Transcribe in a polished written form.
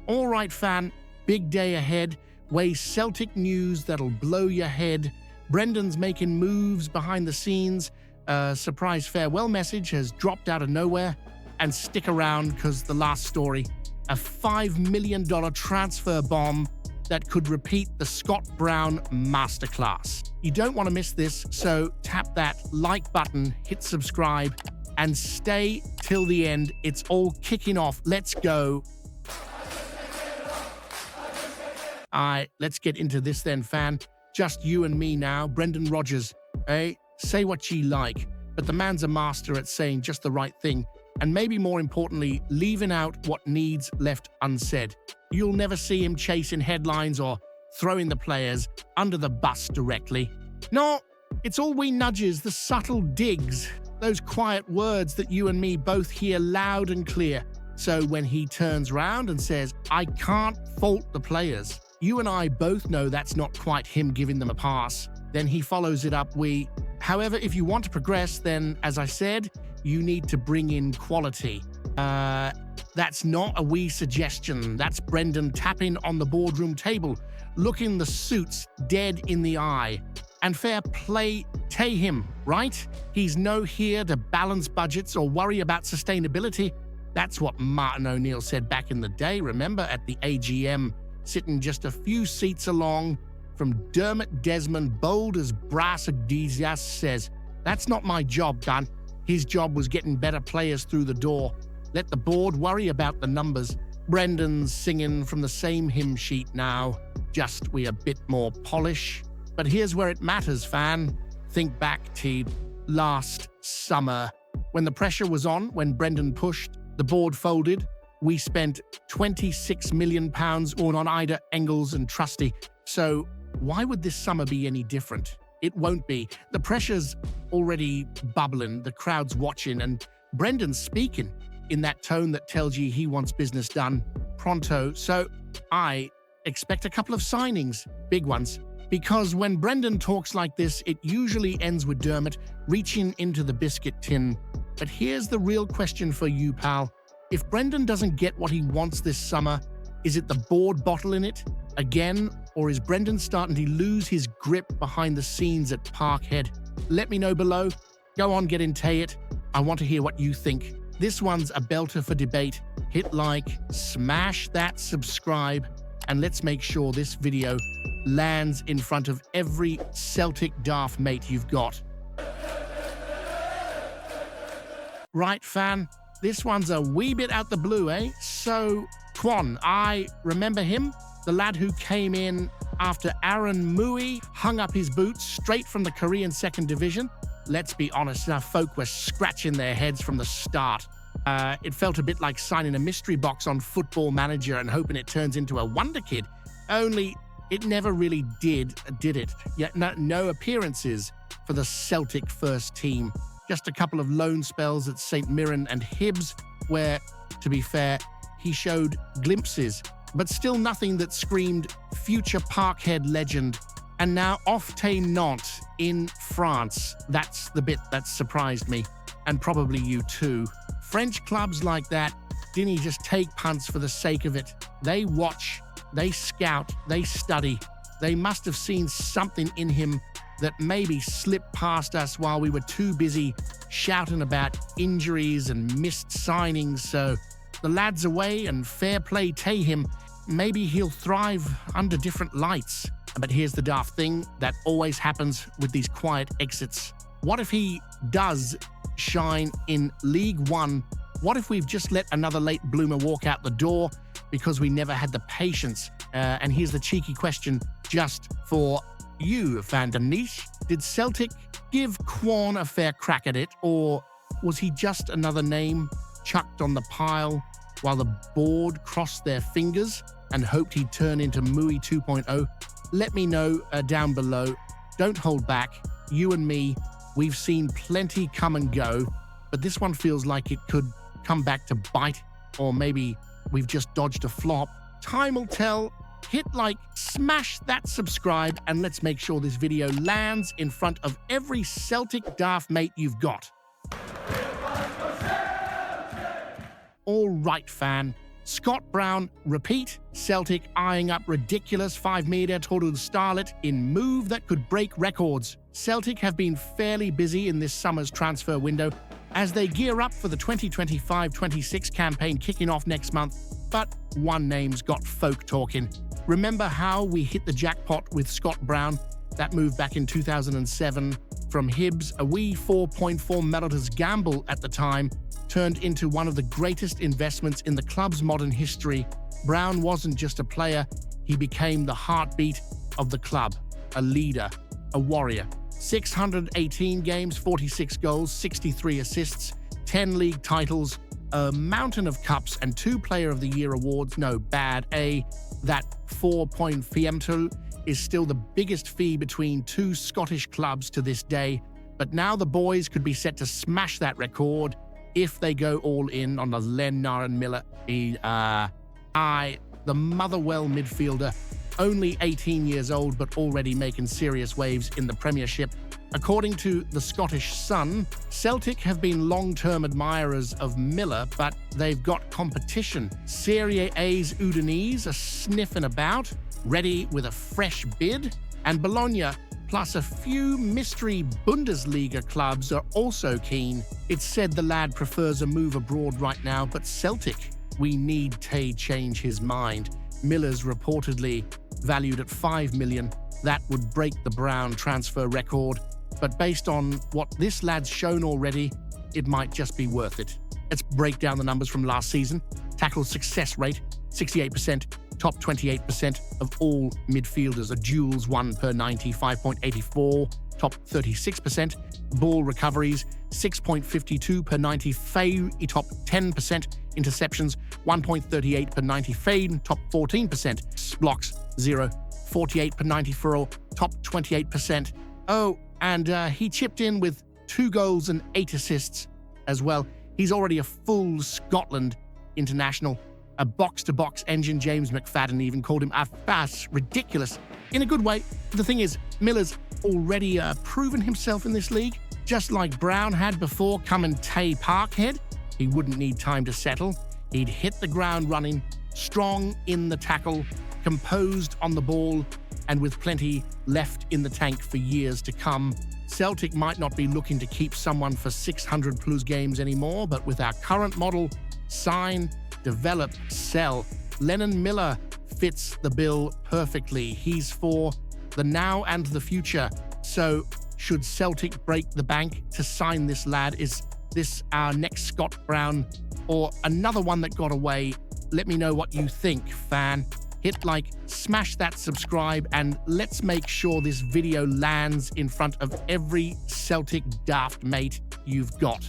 All right, fan, big day ahead. Way Celtic news that'll blow your head. Brendan's making moves behind the scenes. A surprise farewell message has dropped out of nowhere. And stick around because the last story, a $5 million transfer bomb that could repeat the Scott Brown masterclass. You don't want to miss this, so tap that like button, hit subscribe, and stay till the end. It's all kicking off. Let's go. All right, let's get into this then, fan. Just you and me now. Brendan Rodgers, say what ye like, but the man's a master at saying just the right thing, and maybe more importantly, leaving out what needs left unsaid. You'll never see him chasing headlines or throwing the players under the bus directly. No, it's all wee nudges, the subtle digs, those quiet words that you and me both hear loud and clear. So when he turns round and says, I can't fault the players, you and I both know that's not quite him giving them a pass. Then he follows it up, however, if you want to progress, then, as I said, you need to bring in quality. That's not a wee suggestion. That's Brendan tapping on the boardroom table, looking the suits dead in the eye. And fair play to him, right? He's no here to balance budgets or worry about sustainability. That's what Martin O'Neill said back in the day, remember, at the AGM, sitting just a few seats along from Dermot Desmond, bold as brass Adesias, says, that's not my job, Dan. His job was getting better players through the door. Let the board worry about the numbers. Brendan's singing from the same hymn sheet now, just we a bit more polish. But here's where it matters, fan. Think back to last summer. When the pressure was on, when Brendan pushed, the board folded. We spent £26 million on Ida, Engels and Trusty. So why would this summer be any different? It won't be. The pressure's already bubbling, the crowd's watching, and Brendan's speaking in that tone that tells you he wants business done pronto. So I expect a couple of signings, big ones. Because when Brendan talks like this, it usually ends with Dermot reaching into the biscuit tin. But here's the real question for you, pal. If Brendan doesn't get what he wants this summer, is it the board bottling it again, or is Brendan starting to lose his grip behind the scenes at Parkhead? Let me know below. Go on, get into it. I want to hear what you think. This one's a belter for debate. Hit like, smash that subscribe, and let's make sure this video lands in front of every Celtic daft mate you've got. Right, fan? This one's a wee bit out the blue, So, Kwon, I remember him? The lad who came in after Aaron Mui hung up his boots straight from the Korean second division. Let's be honest, our folk were scratching their heads from the start. It felt a bit like signing a mystery box on Football Manager and hoping it turns into a wonder kid. Only it never really did it? Yet no appearances for the Celtic first team. Just a couple of loan spells at St Mirren and Hibs, where, to be fair, he showed glimpses, but still nothing that screamed future Parkhead legend. And now off to Nantes in France. That's the bit that surprised me, and probably you too. French clubs like that didn't just take punts for the sake of it. They watch, they scout, they study. They must have seen something in him that maybe slipped past us while we were too busy shouting about injuries and missed signings. So the lad's away, and fair play to him. Maybe he'll thrive under different lights. But here's the daft thing that always happens with these quiet exits. What if he does shine in League One? What if we've just let another late bloomer walk out the door because we never had the patience? And here's the cheeky question just for you, Van der Niche. Did Celtic give Kwon a fair crack at it, or was he just another name chucked on the pile while the board crossed their fingers and hoped he'd turn into Mui 2.0? Let me know down below. Don't hold back. You and me, we've seen plenty come and go, but this one feels like it could come back to bite, or maybe we've just dodged a flop. Time will tell. Hit like, smash that subscribe, and let's make sure this video lands in front of every Celtic daft mate you've got. All right, fan. Scott Brown, repeat, Celtic eyeing up ridiculous 5 meter total starlet in move that could break records. Celtic have been fairly busy in this summer's transfer window as they gear up for the 2025-26 campaign kicking off next month, but one name's got folk talking. Remember how we hit the jackpot with Scott Brown? That move back in 2007 from Hibs, a wee 4.4 Meloters gamble at the time, turned into one of the greatest investments in the club's modern history. Brown wasn't just a player, he became the heartbeat of the club, a leader, a warrior. 618 games, 46 goals, 63 assists, 10 league titles, a mountain of cups, and 2 Player of the Year awards. No bad, that 4-point fiemto is still the biggest fee between 2 Scottish clubs to this day, but now the boys could be set to smash that record if they go all in on the Len Naran Miller. The Motherwell midfielder, only 18 years old but already making serious waves in the Premiership. According to the Scottish Sun, Celtic have been long-term admirers of Miller, but they've got competition. Serie A's Udinese are sniffing about, ready with a fresh bid, and Bologna, plus a few mystery Bundesliga clubs, are also keen. It's said the lad prefers a move abroad right now, but Celtic, we need to change his mind. Miller's reportedly valued at $5 million. That would break the Brown transfer record, but based on what this lad's shown already, it might just be worth it. Let's break down the numbers from last season. Tackle success rate, 68%. Top 28% of all midfielders are duels won per 90, 5.84. Top 36%. Ball recoveries, 6.52 per 90. Top 10%. Interceptions, 1.38 per 90. Top 14%. Blocks, 0. 48 per 90 for all. Top 28%. Oh, and he chipped in with 2 goals and 8 assists as well. He's already a full Scotland international. A box-to-box engine. James McFadden even called him a fast, ridiculous, in a good way. The thing is, Miller's already proven himself in this league. Just like Brown had before coming Tay Parkhead, he wouldn't need time to settle. He'd hit the ground running, strong in the tackle, composed on the ball, and with plenty left in the tank for years to come. Celtic might not be looking to keep someone for 600 plus games anymore, but with our current model, sign, develop, sell. Lennon Miller fits the bill perfectly. He's for the now and the future. So should Celtic break the bank to sign this lad? Is this our next Scott Brown or another one that got away? Let me know what you think, fan. Hit like, smash that subscribe, and let's make sure this video lands in front of every Celtic daft mate you've got.